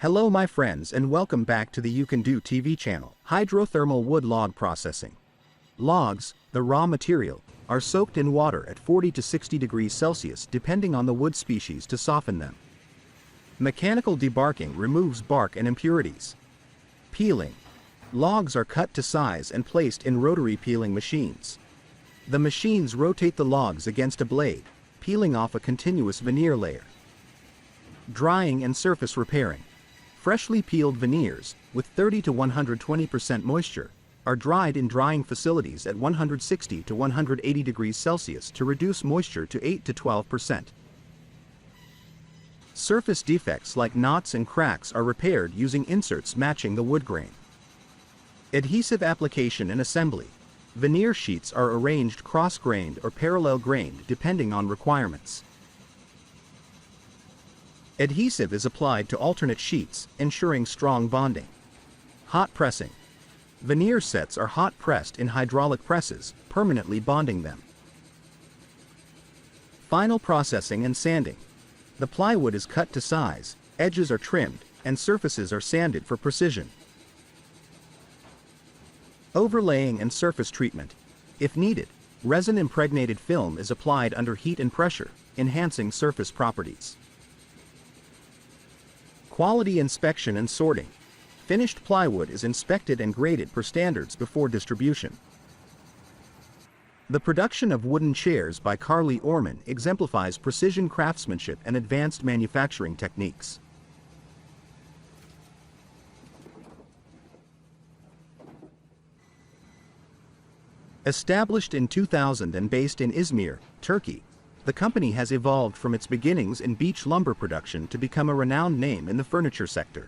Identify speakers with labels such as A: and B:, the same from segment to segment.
A: Hello my friends and welcome back to the You Can Do TV channel. Hydrothermal wood log processing. Logs, the raw material, are soaked in water at 40 to 60 degrees Celsius depending on the wood species to soften them. Mechanical debarking removes bark and impurities. Peeling. Logs are cut to size and placed in rotary peeling machines. The machines rotate the logs against a blade, peeling off a continuous veneer layer. Drying and surface repairing. Freshly peeled veneers, with 30 to 120% moisture, are dried in drying facilities at 160 to 180 degrees Celsius to reduce moisture to 8 to 12%. Surface defects like knots and cracks are repaired using inserts matching the wood grain. Adhesive application and assembly. Veneer sheets are arranged cross-grained or parallel-grained depending on requirements. Adhesive is applied to alternate sheets, ensuring strong bonding. Hot pressing. Veneer sets are hot pressed in hydraulic presses, permanently bonding them. Final processing and sanding. The plywood is cut to size, edges are trimmed, and surfaces are sanded for precision. Overlaying and surface treatment. If needed, resin-impregnated film is applied under heat and pressure, enhancing surface properties. Quality inspection and sorting. Finished plywood is inspected and graded per standards before distribution. The production of wooden chairs by Carly Orman exemplifies precision craftsmanship and advanced manufacturing techniques. Established in 2000 and based in Izmir, Turkey, the company has evolved from its beginnings in beech lumber production to become a renowned name in the furniture sector.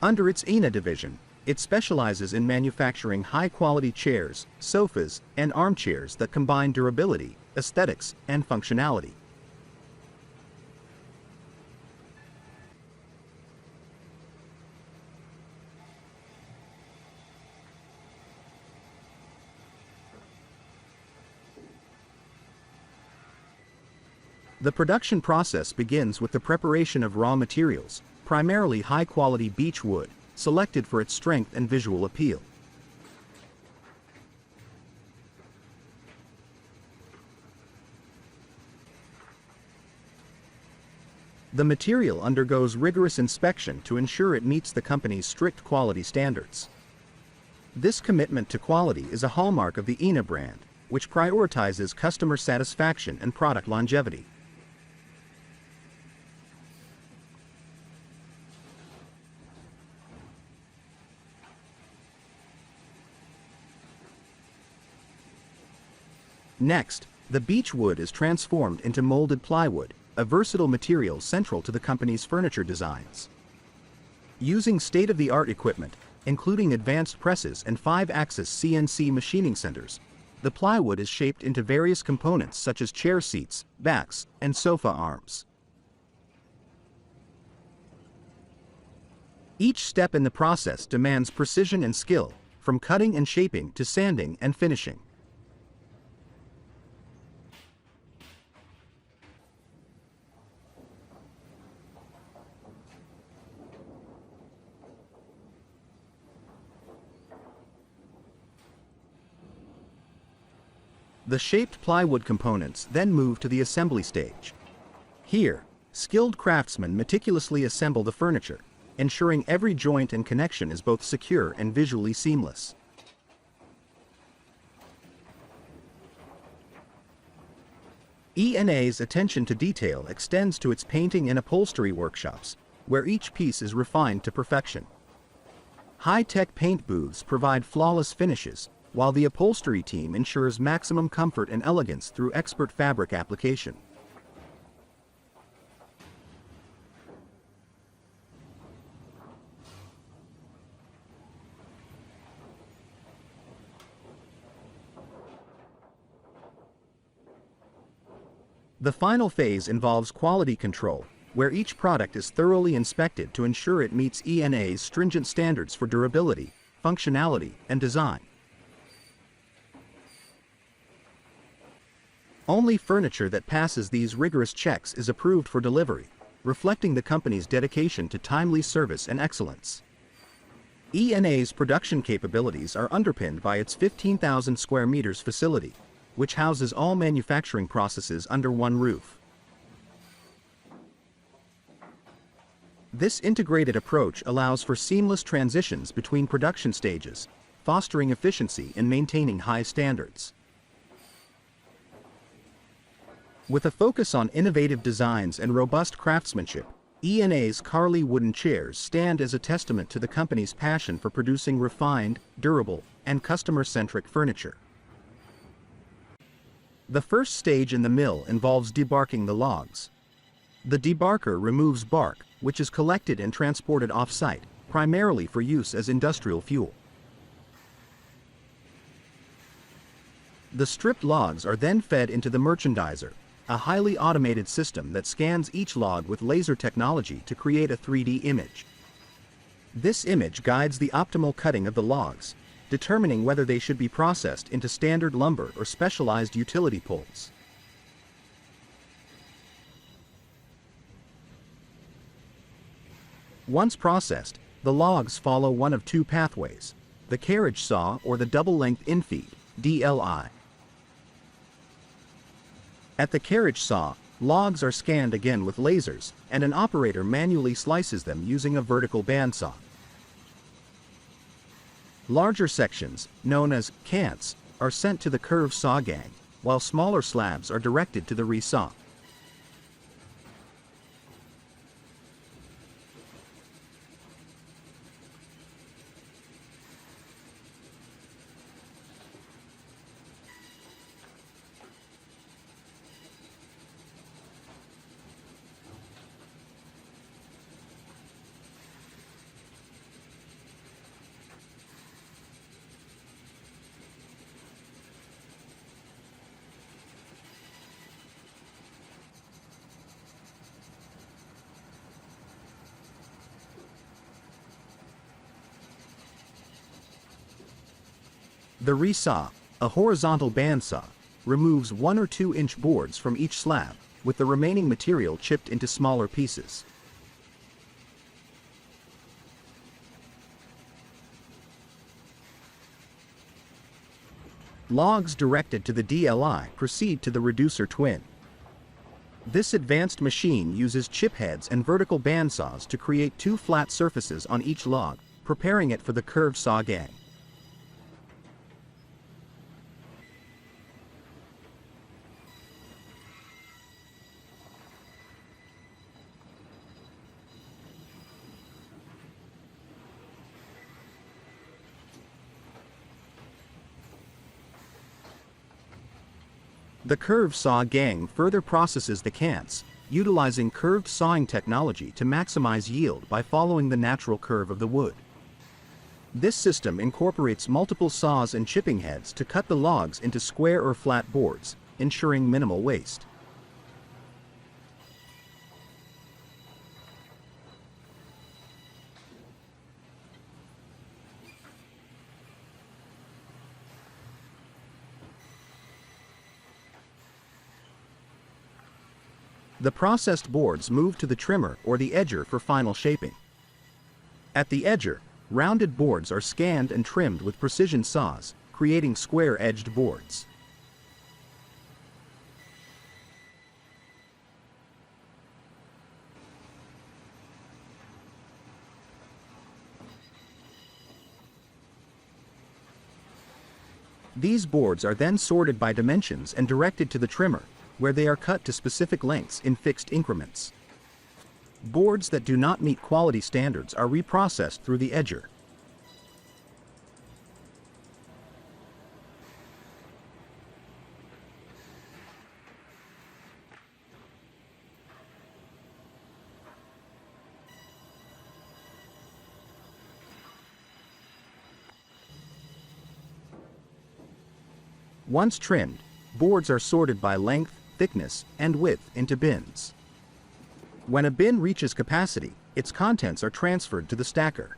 A: Under its ENA division, it specializes in manufacturing high-quality chairs, sofas, and armchairs that combine durability, aesthetics, and functionality. The production process begins with the preparation of raw materials, primarily high-quality beech wood, selected for its strength and visual appeal. The material undergoes rigorous inspection to ensure it meets the company's strict quality standards. This commitment to quality is a hallmark of the ENA brand, which prioritizes customer satisfaction and product longevity. Next, the beech wood is transformed into molded plywood, a versatile material central to the company's furniture designs. Using state-of-the-art equipment, including advanced presses and Fiveaxis CNC machining centers, the plywood is shaped into various components such as chair seats, backs, and sofa arms. Each step in the process demands precision and skill, from cutting and shaping to sanding and finishing. The shaped plywood components then move to the assembly stage. Here, skilled craftsmen meticulously assemble the furniture, ensuring every joint and connection is both secure and visually seamless. ENA's attention to detail extends to its painting and upholstery workshops, where each piece is refined to perfection. High-tech paint booths provide flawless finishes, while the upholstery team ensures maximum comfort and elegance through expert fabric application. The final phase involves quality control, where each product is thoroughly inspected to ensure it meets ENA's stringent standards for durability, functionality, and design. Only furniture that passes these rigorous checks is approved for delivery, reflecting the company's dedication to timely service and excellence. ENA's production capabilities are underpinned by its 15,000 square meters facility, which houses all manufacturing processes under one roof. This integrated approach allows for seamless transitions between production stages, fostering efficiency and maintaining high standards. With a focus on innovative designs and robust craftsmanship, ENA's Carly wooden chairs stand as a testament to the company's passion for producing refined, durable, and customer-centric furniture. The first stage in the mill involves debarking the logs. The debarker removes bark, which is collected and transported off-site, primarily for use as industrial fuel. The stripped logs are then fed into the merchandiser, a highly automated system that scans each log with laser technology to create a 3D image. This image guides the optimal cutting of the logs, determining whether they should be processed into standard lumber or specialized utility poles. Once processed, the logs follow one of two pathways: the carriage saw or the double-length infeed, DLI. At the carriage saw, logs are scanned again with lasers, and an operator manually slices them using a vertical bandsaw. Larger sections, known as cants, are sent to the curved saw gang, while smaller slabs are directed to the resaw. The resaw, a horizontal bandsaw, removes 1 or 2 inch boards from each slab, with the remaining material chipped into smaller pieces. Logs directed to the DLI proceed to the reducer twin. This advanced machine uses chip heads and vertical bandsaws to create 2 flat surfaces on each log, preparing it for the curved saw gang. The curved saw gang further processes the cants, utilizing curved sawing technology to maximize yield by following the natural curve of the wood. This system incorporates multiple saws and chipping heads to cut the logs into square or flat boards, ensuring minimal waste. The processed boards move to the trimmer or the edger for final shaping. At the edger, rounded boards are scanned and trimmed with precision saws, creating square-edged boards. These boards are then sorted by dimensions and directed to the trimmer, where they are cut to specific lengths in fixed increments. Boards that do not meet quality standards are reprocessed through the edger. Once trimmed, boards are sorted by length, thickness, and width into bins. When a bin reaches capacity, its contents are transferred to the stacker.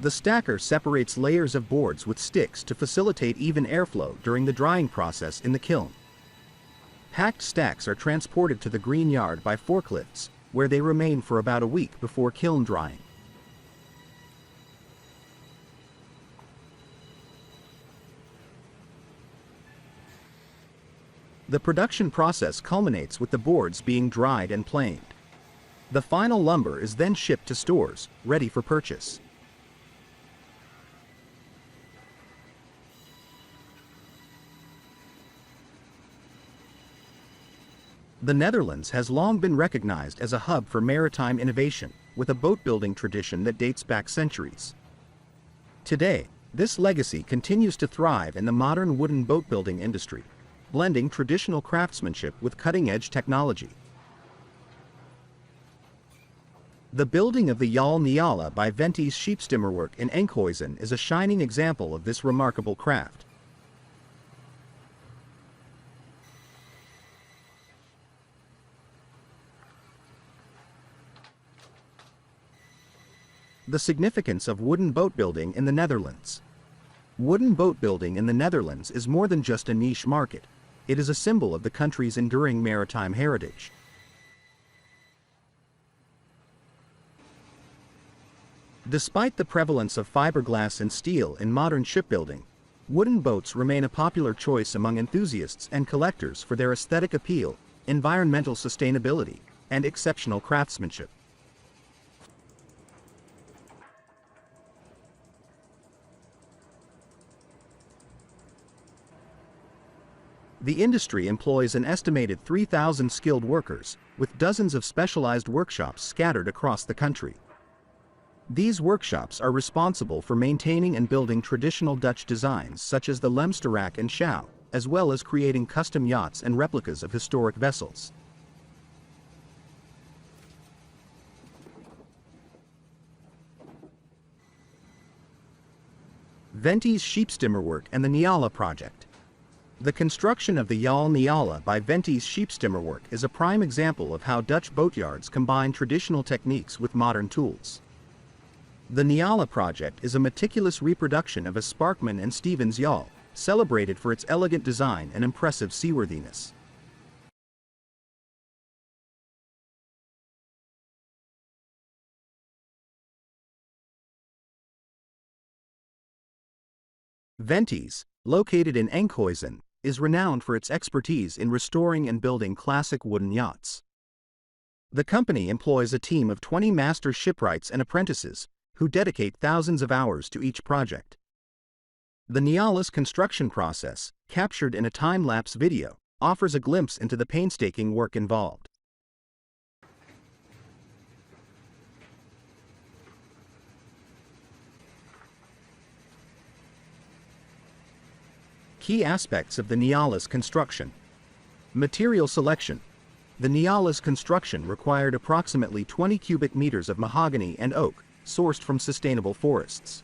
A: The stacker separates layers of boards with sticks to facilitate even airflow during the drying process in the kiln. Packed stacks are transported to the green yard by forklifts, where they remain for about a week before kiln drying. The production process culminates with the boards being dried and planed. The final lumber is then shipped to stores, ready for purchase. The Netherlands has long been recognized as a hub for maritime innovation, with a boat-building tradition that dates back centuries. Today, this legacy continues to thrive in the modern wooden boat-building industry, blending traditional craftsmanship with cutting-edge technology. The building of the Yaal Nyala by Venti's Scheepstimmerwerk in Enkhuizen is a shining example of this remarkable craft. The significance of wooden boat building in the Netherlands. Wooden boat building in the Netherlands is more than just a niche market. It is a symbol of the country's enduring maritime heritage. Despite the prevalence of fiberglass and steel in modern shipbuilding, wooden boats remain a popular choice among enthusiasts and collectors for their aesthetic appeal, environmental sustainability, and exceptional craftsmanship. The industry employs an estimated 3,000 skilled workers, with dozens of specialized workshops scattered across the country. These workshops are responsible for maintaining and building traditional Dutch designs such as the Lemsterak and Schouw, as well as creating custom yachts and replicas of historic vessels. Venti's Scheepstimmerwerk and the Nyala project. The construction of the Yaal Nyala by Venti's Scheepstimmerwerk is a prime example of how Dutch boatyards combine traditional techniques with modern tools. The Nyala project is a meticulous reproduction of a Sparkman and Stevens yawl, celebrated for its elegant design and impressive seaworthiness. Venti's, located in Enkhuizen, is renowned for its expertise in restoring and building classic wooden yachts. The company employs a team of 20 master shipwrights and apprentices, who dedicate thousands of hours to each project. The Nyala's construction process, captured in a time-lapse video, offers a glimpse into the painstaking work involved. Key aspects of the Nyala's construction. Material selection. The Nyala's construction required approximately 20 cubic meters of mahogany and oak, sourced from sustainable forests.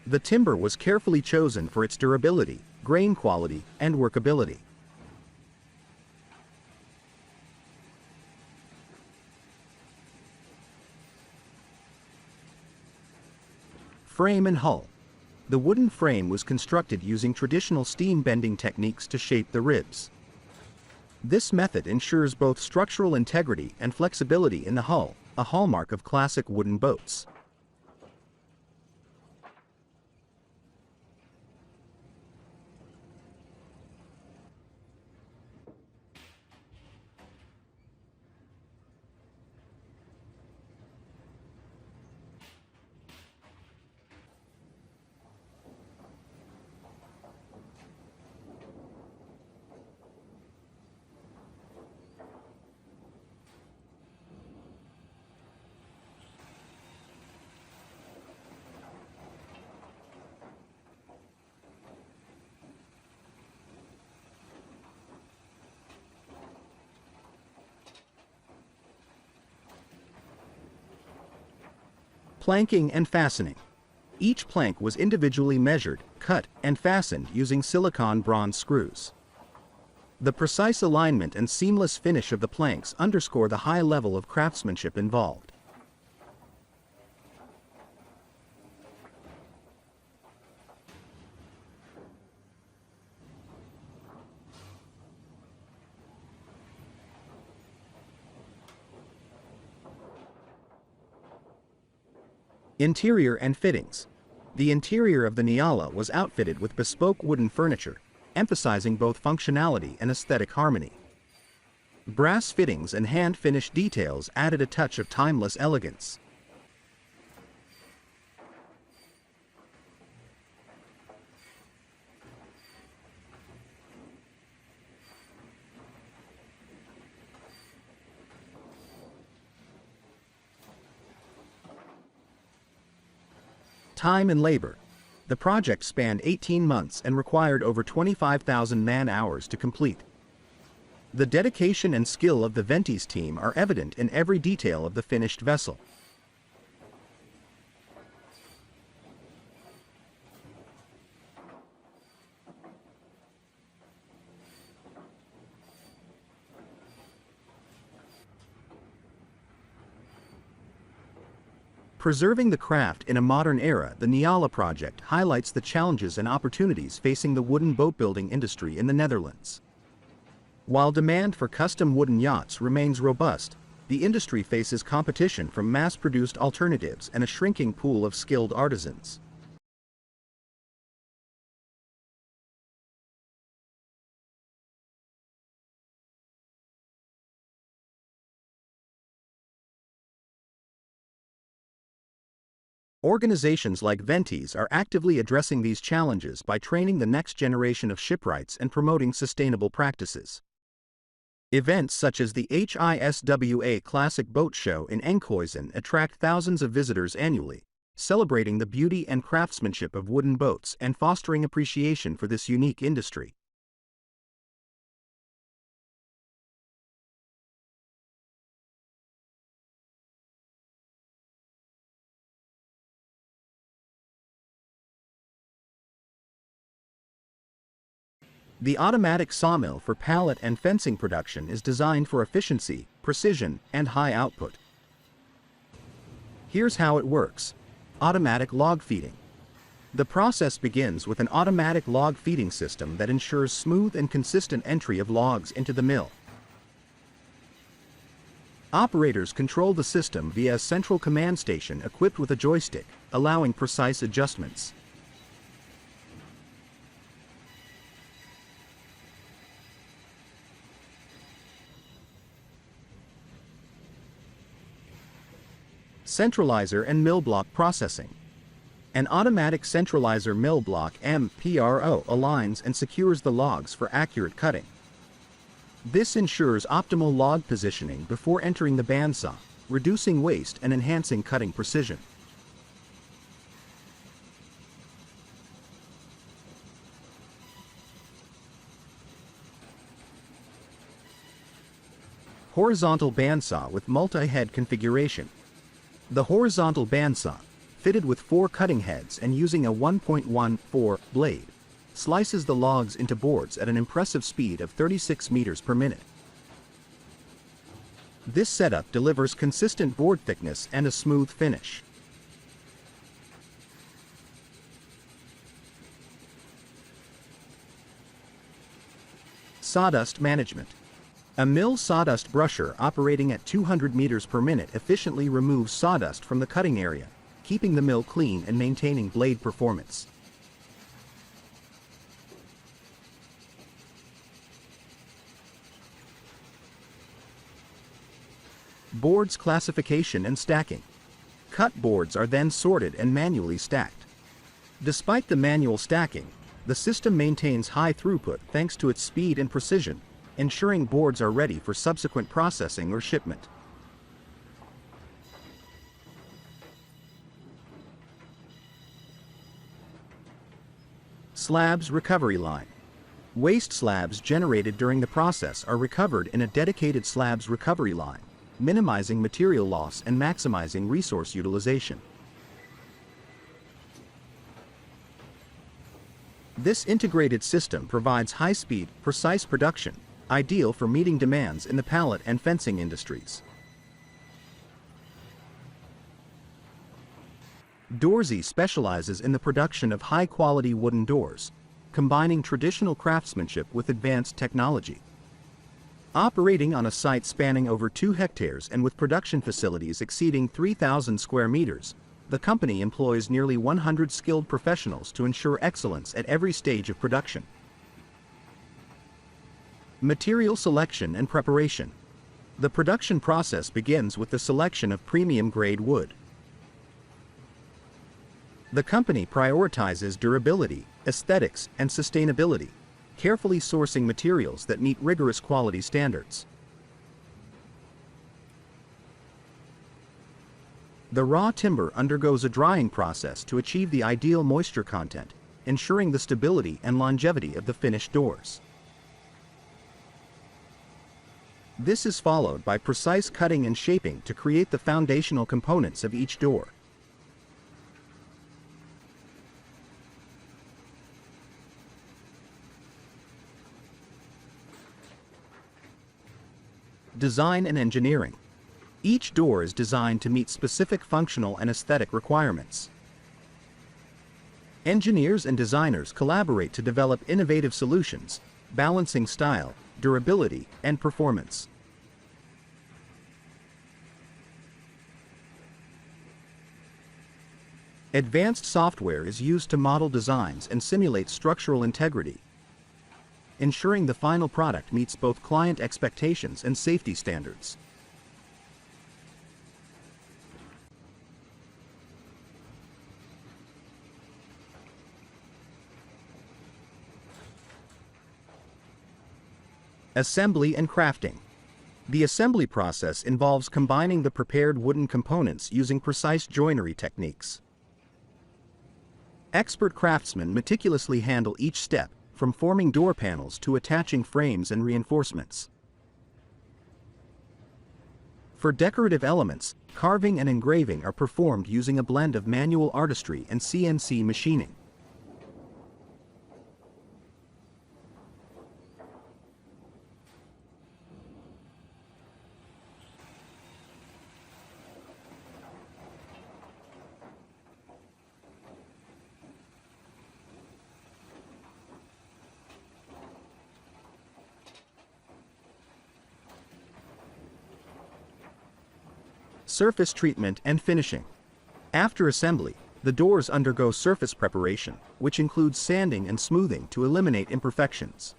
A: The timber was carefully chosen for its durability, grain quality, and workability. Frame and hull. The wooden frame was constructed using traditional steam bending techniques to shape the ribs. This method ensures both structural integrity and flexibility in the hull, a hallmark of classic wooden boats. Planking and fastening. Each plank was individually measured, cut, and fastened using silicon bronze screws. The precise alignment and seamless finish of the planks underscore the high level of craftsmanship involved. Interior and fittings. The interior of the Nyala was outfitted with bespoke wooden furniture, emphasizing both functionality and aesthetic harmony. Brass fittings and hand-finished details added a touch of timeless elegance. Time and labor. The project spanned 18 months and required over 25,000 man-hours to complete. The dedication and skill of the Ventis team are evident in every detail of the finished vessel. Preserving the craft in a modern era, the Nyala project highlights the challenges and opportunities facing the wooden boat-building industry in the Netherlands. While demand for custom wooden yachts remains robust, the industry faces competition from mass-produced alternatives and a shrinking pool of skilled artisans. Organizations like Ventis are actively addressing these challenges by training the next generation of shipwrights and promoting sustainable practices. Events such as the HISWA Classic Boat Show in Enkhuizen attract thousands of visitors annually, celebrating the beauty and craftsmanship of wooden boats and fostering appreciation for this unique industry. The automatic sawmill for pallet and fencing production is designed for efficiency, precision, and high output. Here's how it works. Automatic log feeding. The process begins with an automatic log feeding system that ensures smooth and consistent entry of logs into the mill. Operators control the system via a central command station equipped with a joystick, allowing precise adjustments. Centralizer and mill block processing. An automatic centralizer mill block MPRO aligns and secures the logs for accurate cutting. This ensures optimal log positioning before entering the bandsaw, reducing waste and enhancing cutting precision. Horizontal bandsaw with multi-head configuration. The horizontal bandsaw, fitted with 4 cutting heads and using a 1.14 blade, slices the logs into boards at an impressive speed of 36 meters per minute. This setup delivers consistent board thickness and a smooth finish. Sawdust management. A mill sawdust brusher operating at 200 meters per minute efficiently removes sawdust from the cutting area, keeping the mill clean and maintaining blade performance. Boards classification and stacking. Cut boards are then sorted and manually stacked. Despite the manual stacking, the system maintains high throughput thanks to its speed and precision, ensuring boards are ready for subsequent processing or shipment. Slabs recovery line. Waste slabs generated during the process are recovered in a dedicated slabs recovery line, minimizing material loss and maximizing resource utilization. This integrated system provides high-speed, precise production, ideal for meeting demands in the pallet and fencing industries. Doorsy specializes in the production of high-quality wooden doors, combining traditional craftsmanship with advanced technology. Operating on a site spanning over 2 hectares and with production facilities exceeding 3,000 square meters, The company employs nearly 100 skilled professionals to ensure excellence at every stage of production. Material selection and preparation. The production process begins with the selection of premium-grade wood. The company prioritizes durability, aesthetics, and sustainability, carefully sourcing materials that meet rigorous quality standards. The raw timber undergoes a drying process to achieve the ideal moisture content, ensuring the stability and longevity of the finished doors. This is followed by precise cutting and shaping to create the foundational components of each door. Design and engineering. Each door is designed to meet specific functional and aesthetic requirements. Engineers and designers collaborate to develop innovative solutions, balancing style, durability, and performance. Advanced software is used to model designs and simulate structural integrity, ensuring the final product meets both client expectations and safety standards. Assembly and crafting. The assembly process involves combining the prepared wooden components using precise joinery techniques. Expert craftsmen meticulously handle each step, from forming door panels to attaching frames and reinforcements. For decorative elements, carving and engraving are performed using a blend of manual artistry and CNC machining. Surface treatment and finishing. After assembly, the doors undergo surface preparation, which includes sanding and smoothing to eliminate imperfections.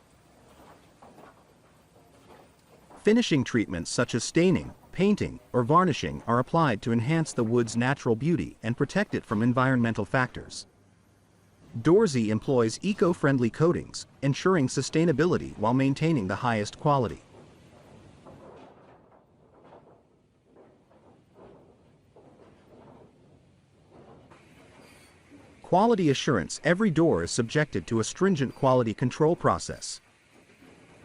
A: Finishing treatments such as staining, painting, or varnishing are applied to enhance the wood's natural beauty and protect it from environmental factors. Doorsy employs eco-friendly coatings, ensuring sustainability while maintaining the highest quality. Quality assurance. Every door is subjected to a stringent quality control process.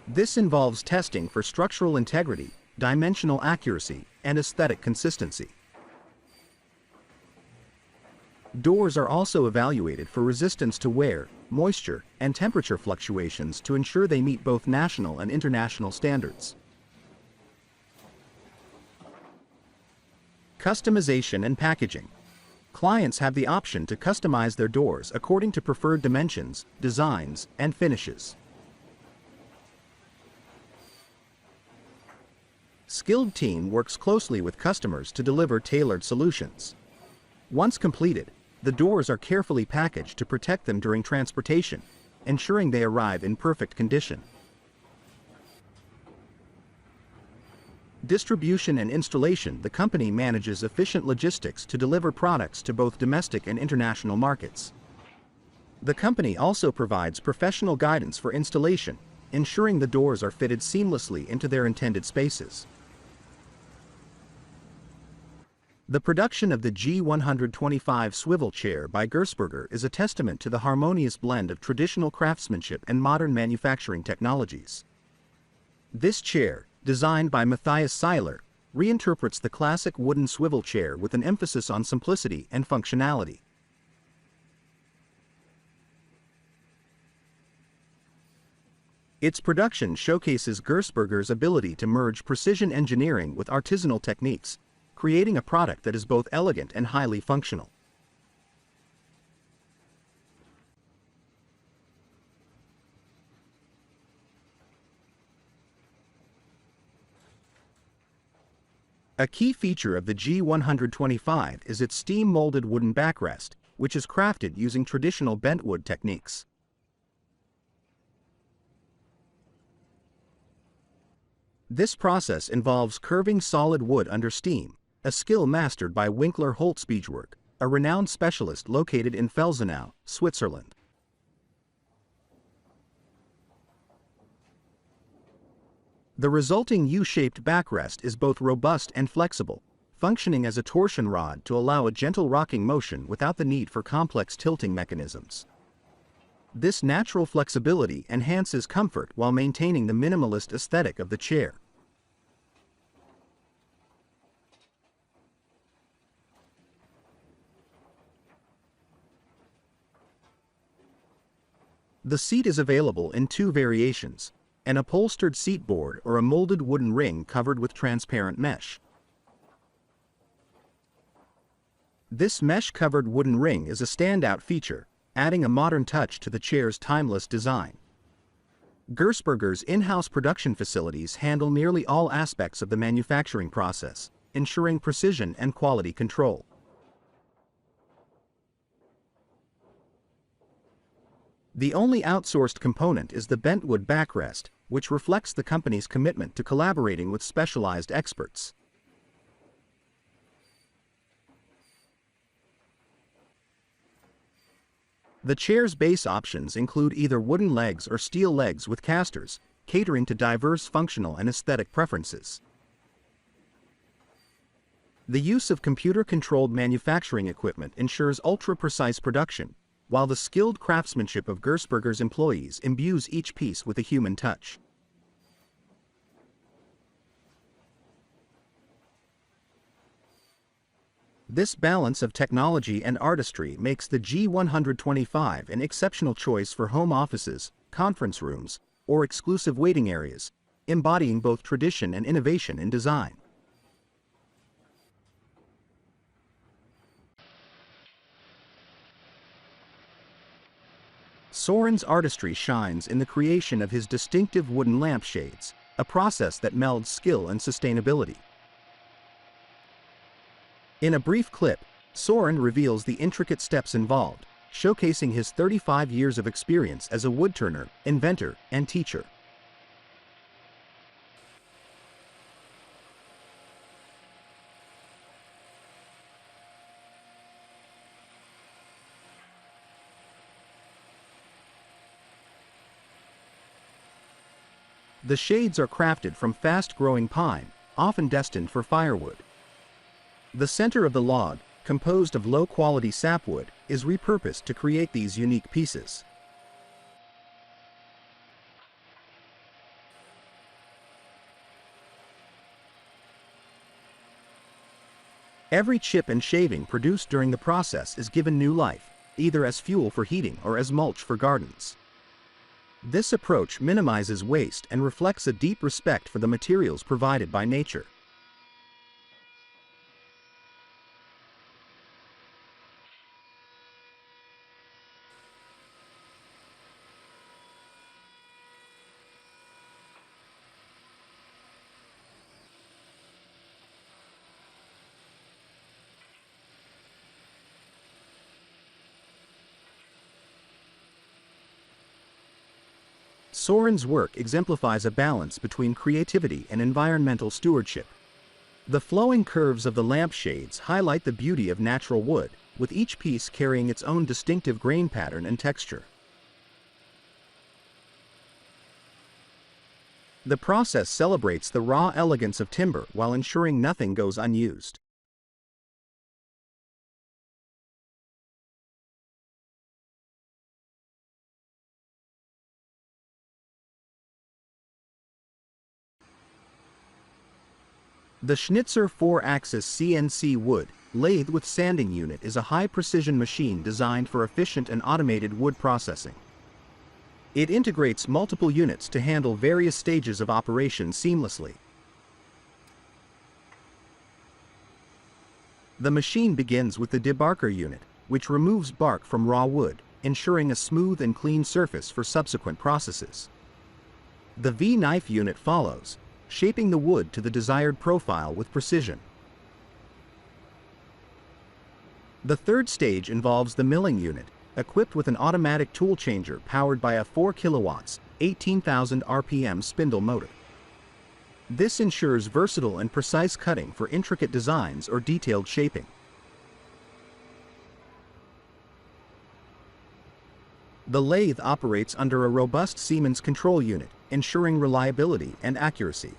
A: This involves testing for structural integrity, dimensional accuracy, and aesthetic consistency. Doors are also evaluated for resistance to wear, moisture, and temperature fluctuations to ensure they meet both national and international standards. Customization and packaging. Clients have the option to customize their doors according to preferred dimensions, designs, and finishes. Skilled team works closely with customers to deliver tailored solutions. Once completed, the doors are carefully packaged to protect them during transportation, ensuring they arrive in perfect condition. Distribution and installation. The company manages efficient logistics to deliver products to both domestic and international markets. The company also provides professional guidance for installation, ensuring the doors are fitted seamlessly into their intended spaces. The production of the G125 swivel chair by Gersberger is a testament to the harmonious blend of traditional craftsmanship and modern manufacturing technologies. This chair, designed by Matthias Seiler, reinterprets the classic wooden swivel chair with an emphasis on simplicity and functionality. Its production showcases Gersberger's ability to merge precision engineering with artisanal techniques, creating a product that is both elegant and highly functional. A key feature of the G125 is its steam-molded wooden backrest, which is crafted using traditional bentwood techniques. This process involves curving solid wood under steam, a skill mastered by Winkler Holzbeegewerk, a renowned specialist located in Felsenau, Switzerland. The resulting U-shaped backrest is both robust and flexible, functioning as a torsion rod to allow a gentle rocking motion without the need for complex tilting mechanisms. This natural flexibility enhances comfort while maintaining the minimalist aesthetic of the chair. The seat is available in two variations: an upholstered seat board or a molded wooden ring covered with transparent mesh. This mesh-covered wooden ring is a standout feature, adding a modern touch to the chair's timeless design. Gersberger's in-house production facilities handle nearly all aspects of the manufacturing process, ensuring precision and quality control. The only outsourced component is the bentwood backrest, which reflects the company's commitment to collaborating with specialized experts. The chair's base options include either wooden legs or steel legs with casters, catering to diverse functional and aesthetic preferences. The use of computer-controlled manufacturing equipment ensures ultra-precise production, while the skilled craftsmanship of Gersberger's employees imbues each piece with a human touch. This balance of technology and artistry makes the G125 an exceptional choice for home offices, conference rooms, or exclusive waiting areas, embodying both tradition and innovation in design. Soren's artistry shines in the creation of his distinctive wooden lampshades, a process that melds skill and sustainability. In a brief clip, Soren reveals the intricate steps involved, showcasing his 35 years of experience as a woodturner, inventor, and teacher. The shades are crafted from fast-growing pine, often destined for firewood. The center of the log, composed of low-quality sapwood, is repurposed to create these unique pieces. Every chip and shaving produced during the process is given new life, either as fuel for heating or as mulch for gardens. This approach minimizes waste and reflects a deep respect for the materials provided by nature. Soren's work exemplifies a balance between creativity and environmental stewardship. The flowing curves of the lampshades highlight the beauty of natural wood, with each piece carrying its own distinctive grain pattern and texture. The process celebrates the raw elegance of timber while ensuring nothing goes unused. The Schnitzer 4-axis CNC wood lathe with sanding unit is a high-precision machine designed for efficient and automated wood processing. It integrates multiple units to handle various stages of operation seamlessly. The machine begins with the debarker unit, which removes bark from raw wood, ensuring a smooth and clean surface for subsequent processes. The V-knife unit follows, shaping the wood to the desired profile with precision. The third stage involves the milling unit, equipped with an automatic tool changer powered by a 4 kilowatts, 18,000 RPM spindle motor. This ensures versatile and precise cutting for intricate designs or detailed shaping. The lathe operates under a robust Siemens control unit, ensuring reliability and accuracy.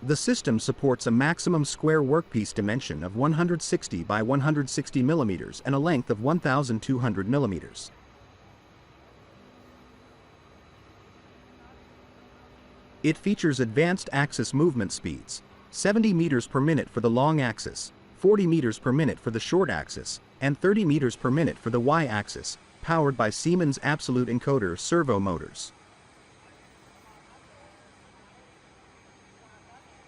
A: The system supports a maximum square workpiece dimension of 160 by 160 mm and a length of 1,200 mm. It features advanced axis movement speeds, 70 meters per minute for the long axis, 40 meters per minute for the short axis, and 30 meters per minute for the y-axis, powered by Siemens Absolute Encoder servo motors.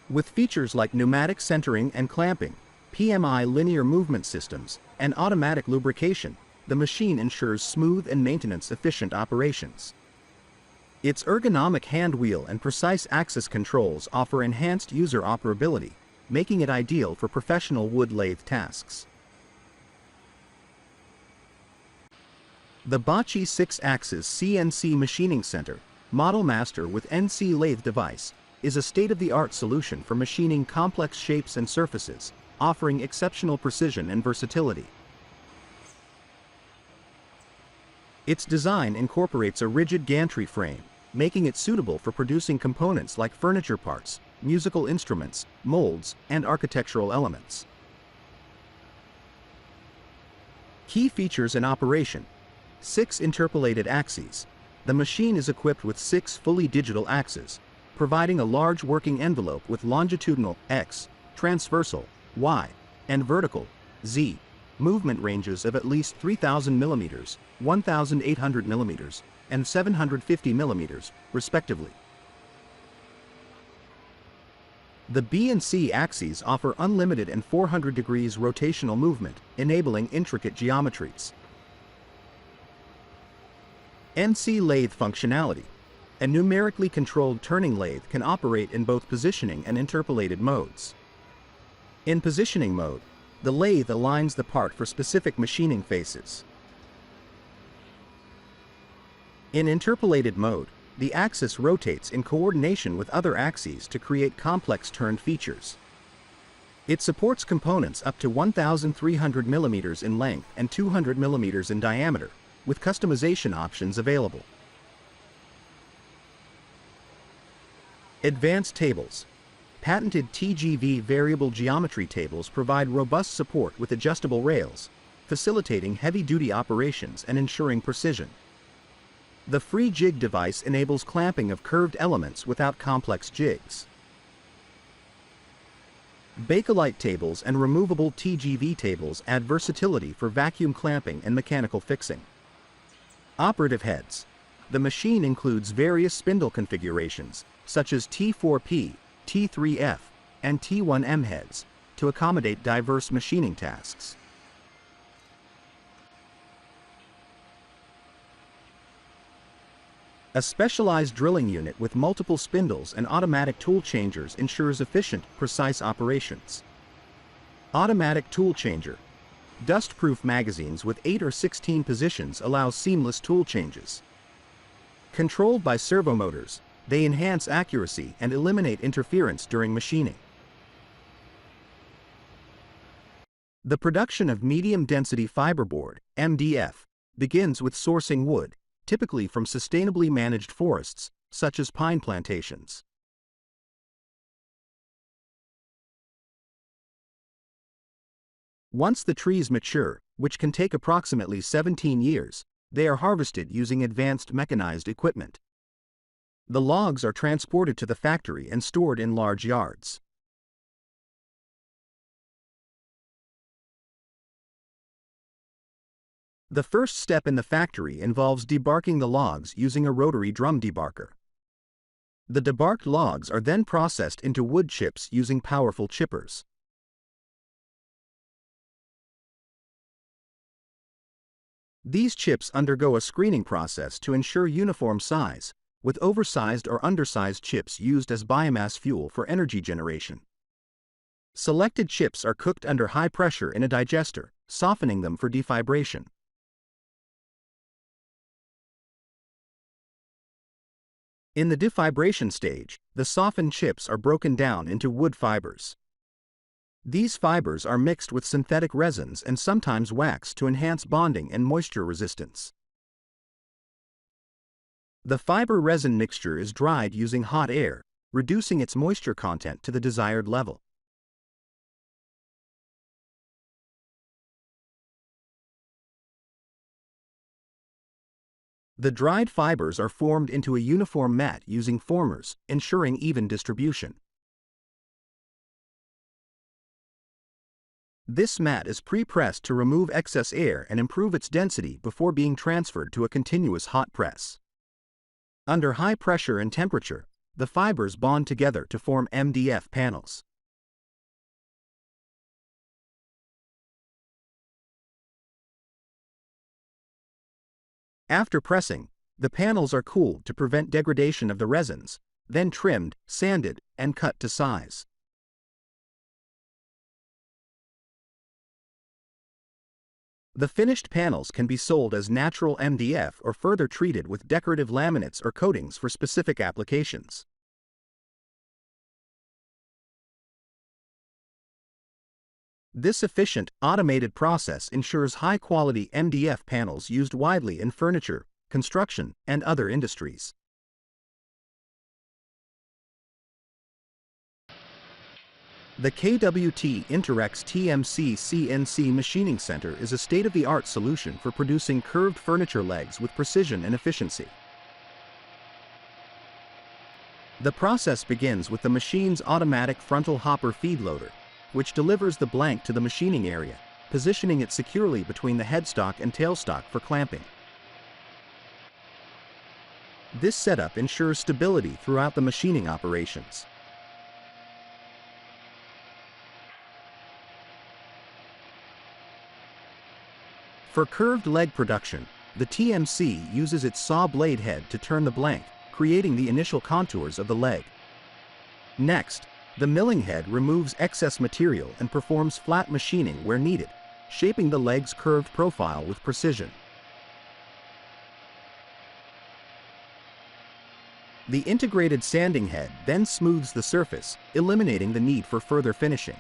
A: With features like pneumatic centering and clamping, PMI linear movement systems, and automatic lubrication, the machine ensures smooth and maintenance-efficient operations. Its ergonomic hand wheel and precise axis controls offer enhanced user operability, making it ideal for professional wood lathe tasks. The Bachmann 6-axis CNC Machining Center, Model Master with NC Lathe device, is a state-of-the-art solution for machining complex shapes and surfaces, offering exceptional precision and versatility. Its design incorporates a rigid gantry frame, making it suitable for producing components like furniture parts, musical instruments, molds, and architectural elements. Key features in operation: 6 interpolated axes. The machine is equipped with 6 fully digital axes, providing a large working envelope with longitudinal X, transversal Y, and vertical Z movement ranges of at least 3,000 mm, 1,800 mm, and 750 mm, respectively. The B and C axes offer unlimited and 400 degrees rotational movement, enabling intricate geometries. NC Lathe functionality. A numerically controlled turning lathe can operate in both positioning and interpolated modes. In positioning mode, the lathe aligns the part for specific machining faces. In interpolated mode, the axis rotates in coordination with other axes to create complex turn features. It supports components up to 1,300 mm in length and 200 mm in diameter, with customization options available. Advanced tables. Patented TGV variable geometry tables provide robust support with adjustable rails, facilitating heavy-duty operations and ensuring precision. The free jig device enables clamping of curved elements without complex jigs. Bakelite tables and removable TGV tables add versatility for vacuum clamping and mechanical fixing. Operative heads. The machine includes various spindle configurations, such as T4P, T3F, and T1M heads, to accommodate diverse machining tasks. A specialized drilling unit with multiple spindles and automatic tool changers ensures efficient, precise operations. Automatic tool changer. Dust-proof magazines with 8 or 16 positions allow seamless tool changes. Controlled by servo motors, they enhance accuracy and eliminate interference during machining. The production of medium-density fiberboard, MDF, begins with sourcing wood, typically from sustainably managed forests, such as pine plantations. Once the trees mature, which can take approximately 17 years, they are harvested using advanced mechanized equipment. The logs are transported to the factory and stored in large yards. The first step in the factory involves debarking the logs using a rotary drum debarker. The debarked logs are then processed into wood chips using powerful chippers. These chips undergo a screening process to ensure uniform size, with oversized or undersized chips used as biomass fuel for energy generation. Selected chips are cooked under high pressure in a digester, softening them for defibration. In the defibration stage, the softened chips are broken down into wood fibers. These fibers are mixed with synthetic resins and sometimes wax to enhance bonding and moisture resistance. The fiber-resin mixture is dried using hot air, reducing its moisture content to the desired level. The dried fibers are formed into a uniform mat using formers, ensuring even distribution. This mat is pre-pressed to remove excess air and improve its density before being transferred to a continuous hot press. Under high pressure and temperature, the fibers bond together to form MDF panels. After pressing, the panels are cooled to prevent degradation of the resins, then trimmed, sanded, and cut to size. The finished panels can be sold as natural MDF or further treated with decorative laminates or coatings for specific applications. This efficient, automated process ensures high-quality MDF panels used widely in furniture, construction, and other industries. The KWT Interex TMC CNC Machining Center is a state-of-the-art solution for producing curved furniture legs with precision and efficiency. The process begins with the machine's automatic frontal hopper feed loader, which delivers the blank to the machining area, positioning it securely between the headstock and tailstock for clamping. This setup ensures stability throughout the machining operations. For curved leg production, the TMC uses its saw blade head to turn the blank, creating the initial contours of the leg. Next, the milling head removes excess material and performs flat machining where needed, shaping the leg's curved profile with precision. The integrated sanding head then smooths the surface, eliminating the need for further finishing.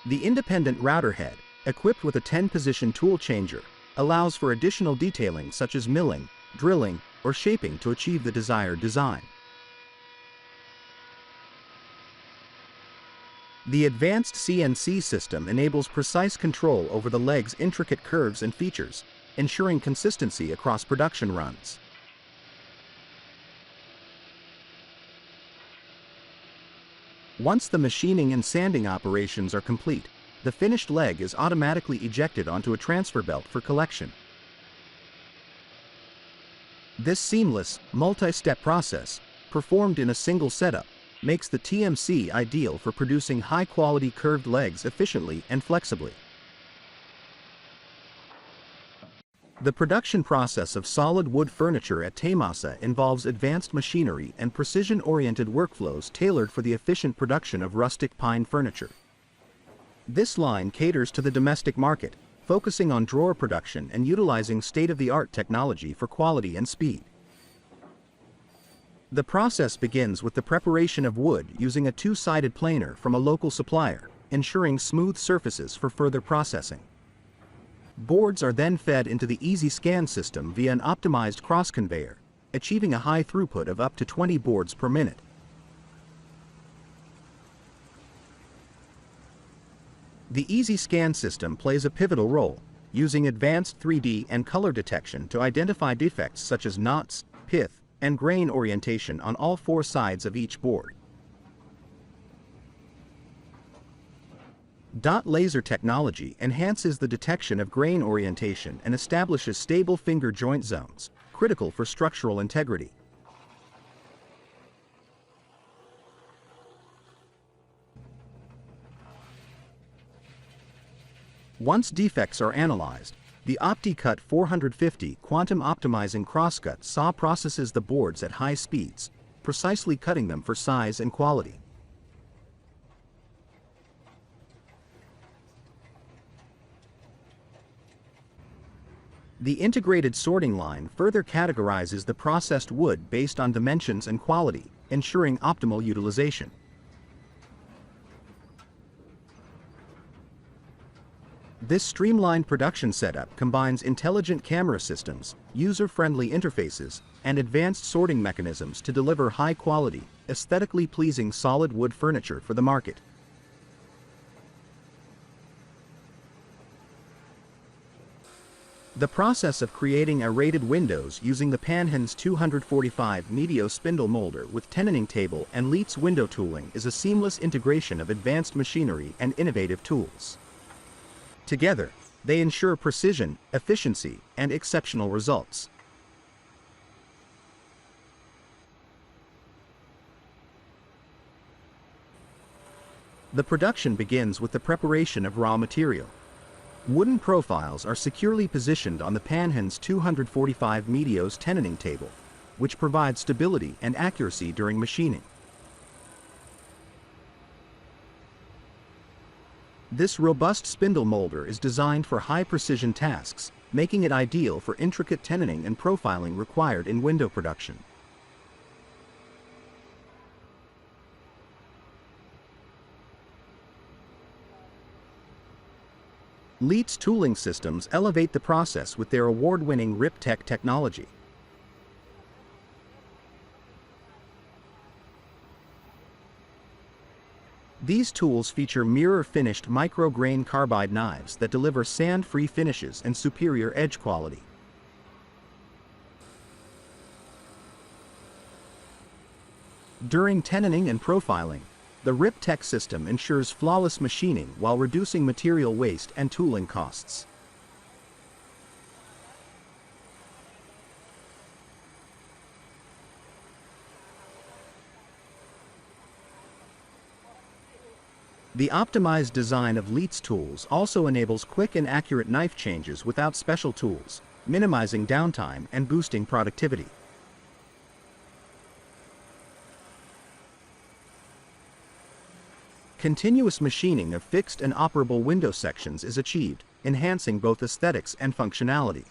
A: The independent router head, equipped with a 10-position tool changer, allows for additional detailing such as milling, drilling, or shaping to achieve the desired design. The advanced CNC system enables precise control over the leg's intricate curves and features, ensuring consistency across production runs. Once the machining and sanding operations are complete, the finished leg is automatically ejected onto a transfer belt for collection. This seamless, multi-step process, performed in a single setup, makes the TMC ideal for producing high-quality curved legs efficiently and flexibly. The production process of solid wood furniture at Taimasa involves advanced machinery and precision-oriented workflows tailored for the efficient production of rustic pine furniture. This line caters to the domestic market, focusing on drawer production and utilizing state-of-the-art technology for quality and speed. The process begins with the preparation of wood using a two-sided planer from a local supplier, ensuring smooth surfaces for further processing. Boards are then fed into the easy scan system via an optimized cross conveyor, achieving a high throughput of up to 20 boards per minute. The easy scan system plays a pivotal role, using advanced 3D and color detection to identify defects such as knots, pith, and grain orientation on all four sides of each board. Dot laser technology enhances the detection of grain orientation and establishes stable finger joint zones, critical for structural integrity. Once defects are analyzed, the OptiCut 450 quantum optimizing crosscut saw processes the boards at high speeds, precisely cutting them for size and quality. The integrated sorting line further categorizes the processed wood based on dimensions and quality, ensuring optimal utilization. This streamlined production setup combines intelligent camera systems, user-friendly interfaces, and advanced sorting mechanisms to deliver high-quality, aesthetically pleasing solid wood furniture for the market. The process of creating aerated windows using the Panhen's 245 Meteo spindle molder with tenoning table and Leitz window tooling is a seamless integration of advanced machinery and innovative tools. Together, they ensure precision, efficiency, and exceptional results. The production begins with the preparation of raw material. Wooden profiles are securely positioned on the Panhen's 245 Meteo's tenoning table, which provides stability and accuracy during machining. This robust spindle molder is designed for high-precision tasks, making it ideal for intricate tenoning and profiling required in window production. Leitz tooling systems elevate the process with their award-winning RipTech technology. These tools feature mirror-finished micro-grain carbide knives that deliver sand-free finishes and superior edge quality. During tenoning and profiling, the RipTech system ensures flawless machining while reducing material waste and tooling costs. The optimized design of Leitz tools also enables quick and accurate knife changes without special tools, minimizing downtime and boosting productivity. Continuous machining of fixed and operable window sections is achieved, enhancing both aesthetics and functionality.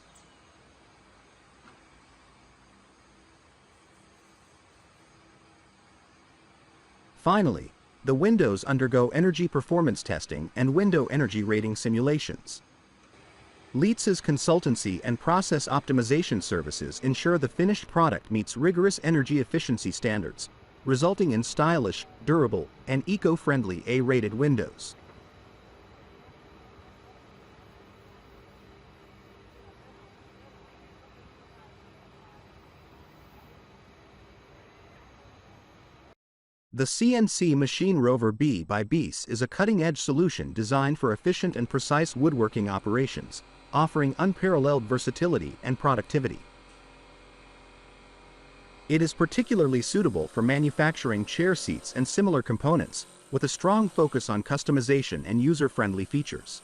A: Finally, the windows undergo energy performance testing and window energy rating simulations. Leitz's consultancy and process optimization services ensure the finished product meets rigorous energy efficiency standards, resulting in stylish, durable, and eco-friendly A-rated windows. The CNC Machine Rover B by Beese is a cutting-edge solution designed for efficient and precise woodworking operations, offering unparalleled versatility and productivity. It is particularly suitable for manufacturing chair seats and similar components, with a strong focus on customization and user-friendly features.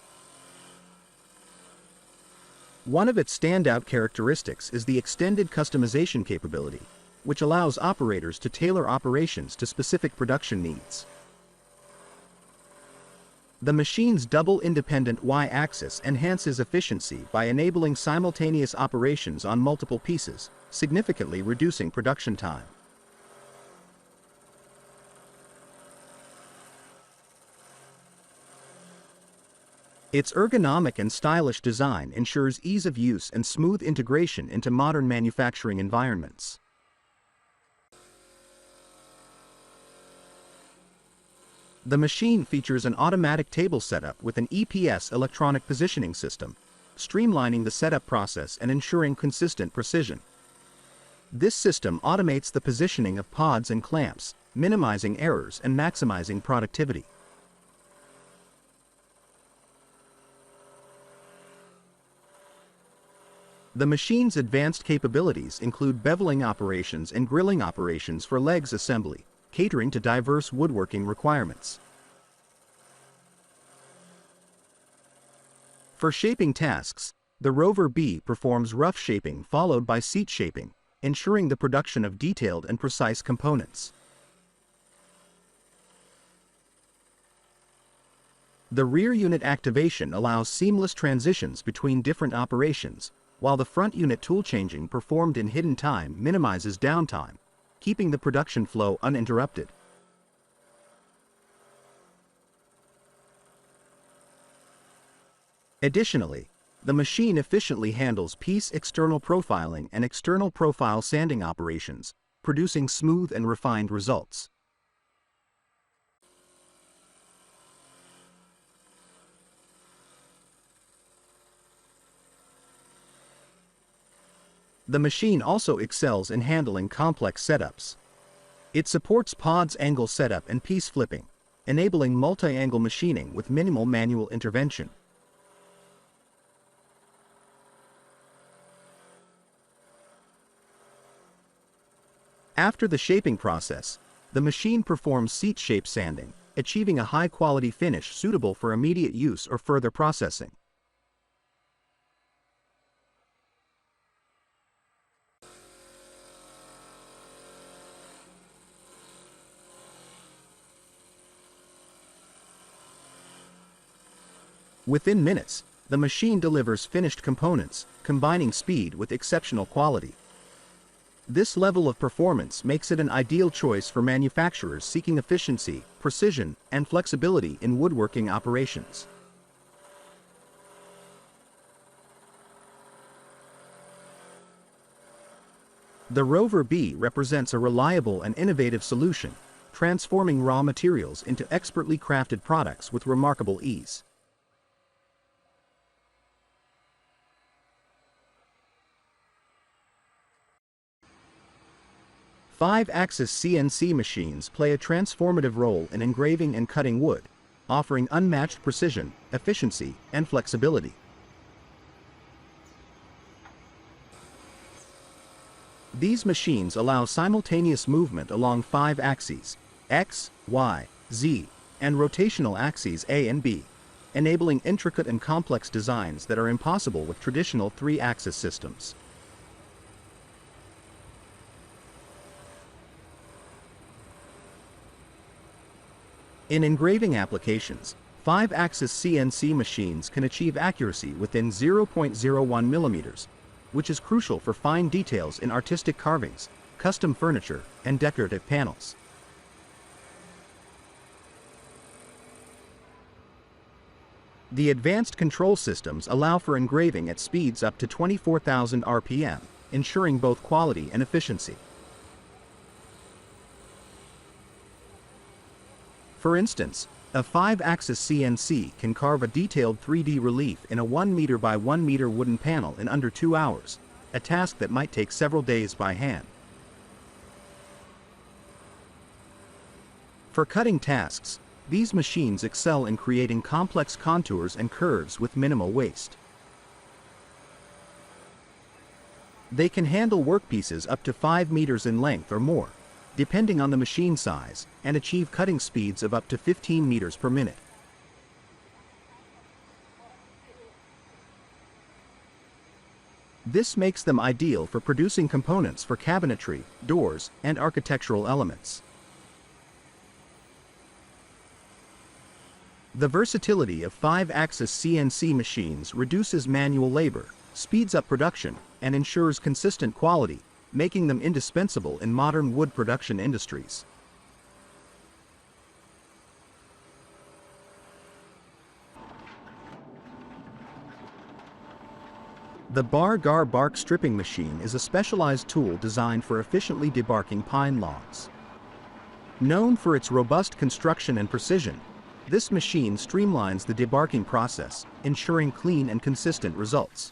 A: One of its standout characteristics is the extended customization capability, which allows operators to tailor operations to specific production needs. The machine's double independent Y-axis enhances efficiency by enabling simultaneous operations on multiple pieces, significantly reducing production time. Its ergonomic and stylish design ensures ease of use and smooth integration into modern manufacturing environments. The machine features an automatic table setup with an EPS electronic positioning system, streamlining the setup process and ensuring consistent precision. This system automates the positioning of pods and clamps, minimizing errors and maximizing productivity. The machine's advanced capabilities include beveling operations and grilling operations for legs assembly, catering to diverse woodworking requirements. For shaping tasks, the Rover B performs rough shaping followed by seat shaping, ensuring the production of detailed and precise components. The rear unit activation allows seamless transitions between different operations, while the front unit tool changing performed in hidden time minimizes downtime, keeping the production flow uninterrupted. Additionally, the machine efficiently handles piece external profiling and external profile sanding operations, producing smooth and refined results. The machine also excels in handling complex setups. It supports PODS angle setup and piece flipping, enabling multi-angle machining with minimal manual intervention. After the shaping process, the machine performs seat shape sanding, achieving a high-quality finish suitable for immediate use or further processing. Within minutes, the machine delivers finished components, combining speed with exceptional quality. This level of performance makes it an ideal choice for manufacturers seeking efficiency, precision, and flexibility in woodworking operations. The Rover B represents a reliable and innovative solution, transforming raw materials into expertly crafted products with remarkable ease. Fiveaxis CNC machines play a transformative role in engraving and cutting wood, offering unmatched precision, efficiency, and flexibility. These machines allow simultaneous movement along 5 axes, X, Y, Z, and rotational axes A and B, enabling intricate and complex designs that are impossible with traditional 3-axis systems. In engraving applications, 5-axis CNC machines can achieve accuracy within 0.01 millimeters, which is crucial for fine details in artistic carvings, custom furniture, and decorative panels. The advanced control systems allow for engraving at speeds up to 24,000 RPM, ensuring both quality and efficiency. For instance, a 5-axis CNC can carve a detailed 3D relief in a 1 meter by 1 meter wooden panel in under 2 hours, a task that might take several days by hand. For cutting tasks, these machines excel in creating complex contours and curves with minimal waste. They can handle workpieces up to 5 meters in length or more, depending on the machine size, and achieve cutting speeds of up to 15 meters per minute. This makes them ideal for producing components for cabinetry, doors, and architectural elements. The versatility of 5-axis CNC machines reduces manual labor, speeds up production, and ensures consistent quality, making them indispensable in modern wood production industries. The BARGAR bark stripping machine is a specialized tool designed for efficiently debarking pine logs. Known for its robust construction and precision, this machine streamlines the debarking process, ensuring clean and consistent results.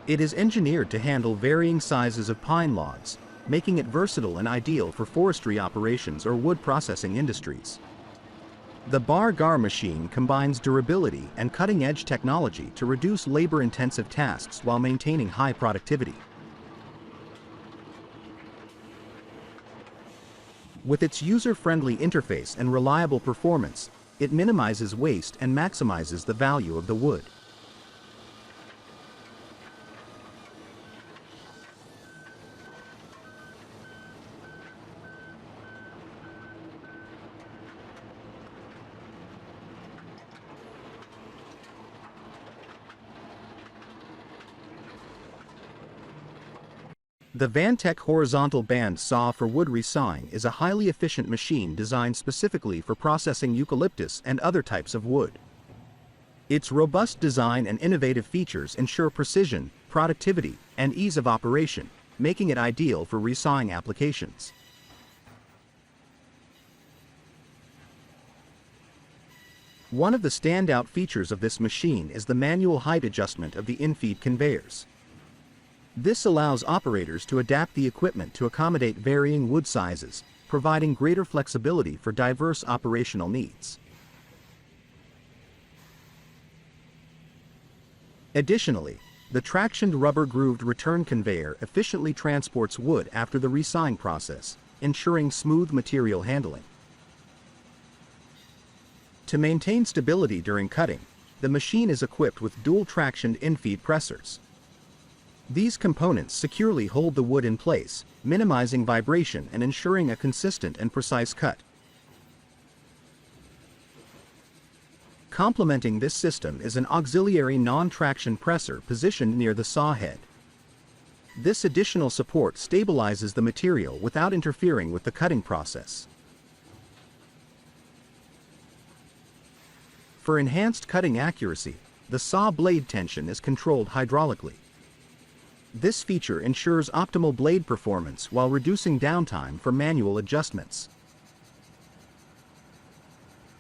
A: It is engineered to handle varying sizes of pine logs, making it versatile and ideal for forestry operations or wood processing industries. The BARGAR machine combines durability and cutting-edge technology to reduce labor-intensive tasks while maintaining high productivity. With its user-friendly interface and reliable performance, it minimizes waste and maximizes the value of the wood. The Vantech horizontal band saw for wood resawing is a highly efficient machine designed specifically for processing eucalyptus and other types of wood. Its robust design and innovative features ensure precision, productivity, and ease of operation, making it ideal for resawing applications. One of the standout features of this machine is the manual height adjustment of the infeed conveyors. This allows operators to adapt the equipment to accommodate varying wood sizes, providing greater flexibility for diverse operational needs. Additionally, the tractioned rubber-grooved return conveyor efficiently transports wood after the resawing process, ensuring smooth material handling. To maintain stability during cutting, the machine is equipped with dual-tractioned infeed pressors. These components securely hold the wood in place, minimizing vibration and ensuring a consistent and precise cut. Complementing this system is an auxiliary non-traction presser positioned near the saw head. This additional support stabilizes the material without interfering with the cutting process. For enhanced cutting accuracy, the saw blade tension is controlled hydraulically. This feature ensures optimal blade performance while reducing downtime for manual adjustments.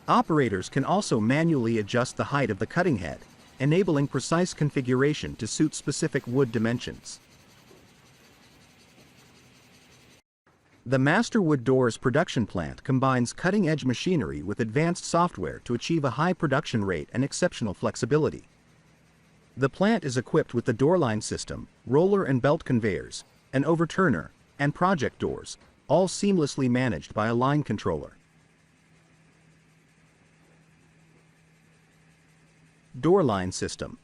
A: Operators can also manually adjust the height of the cutting head, enabling precise configuration to suit specific wood dimensions. The Masterwood Doors production plant combines cutting-edge machinery with advanced software to achieve a high production rate and exceptional flexibility. The plant is equipped with the doorline system, roller and belt conveyors, an overturner, and project doors, all seamlessly managed by a line controller. Doorline system.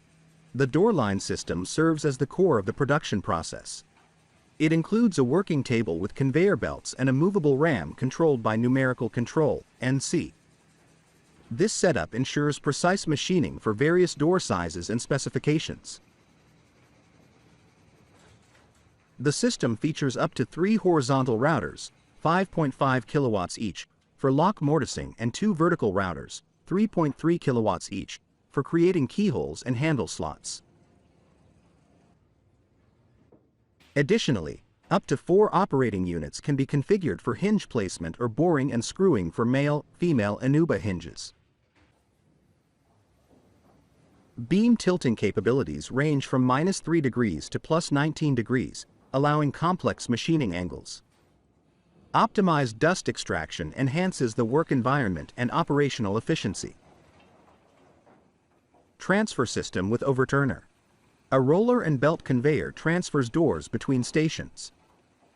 A: The doorline system serves as the core of the production process. It includes a working table with conveyor belts and a movable ram controlled by numerical control, NC. This setup ensures precise machining for various door sizes and specifications. The system features up to 3 horizontal routers, 5.5 kilowatts each, for lock mortising and 2 vertical routers, 3.3 kilowatts each, for creating keyholes and handle slots. Additionally, up to 4 operating units can be configured for hinge placement or boring and screwing for male-female Anuba hinges. Beam tilting capabilities range from -3 degrees to +19 degrees, allowing complex machining angles. Optimized dust extraction enhances the work environment and operational efficiency. Transfer system with overturner. A roller and belt conveyor transfers doors between stations.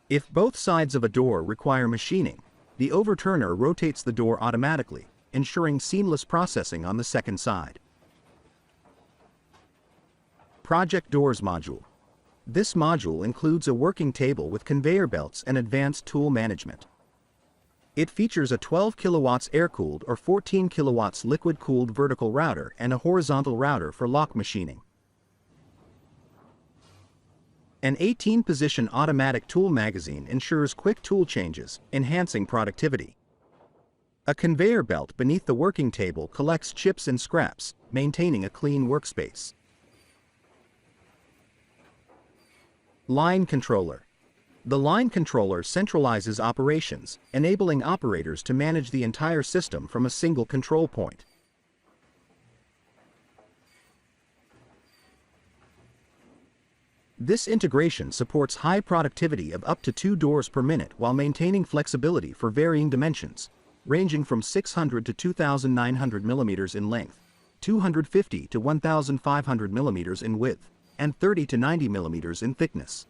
A: If both sides of a door require machining, the overturner rotates the door automatically, ensuring seamless processing on the second side. Project Doors module. This module includes a working table with conveyor belts and advanced tool management. It features a 12 kilowatts air-cooled or 14 kilowatts liquid-cooled vertical router and a horizontal router for lock machining. An 18-position automatic tool magazine ensures quick tool changes, enhancing productivity. A conveyor belt beneath the working table collects chips and scraps, maintaining a clean workspace. Line controller. The line controller centralizes operations, enabling operators to manage the entire system from a single control point. This integration supports high productivity of up to 2 doors per minute while maintaining flexibility for varying dimensions, ranging from 600 to 2,900 millimeters in length, 250 to 1,500 millimeters in width, and 30 to 90 millimeters in thickness.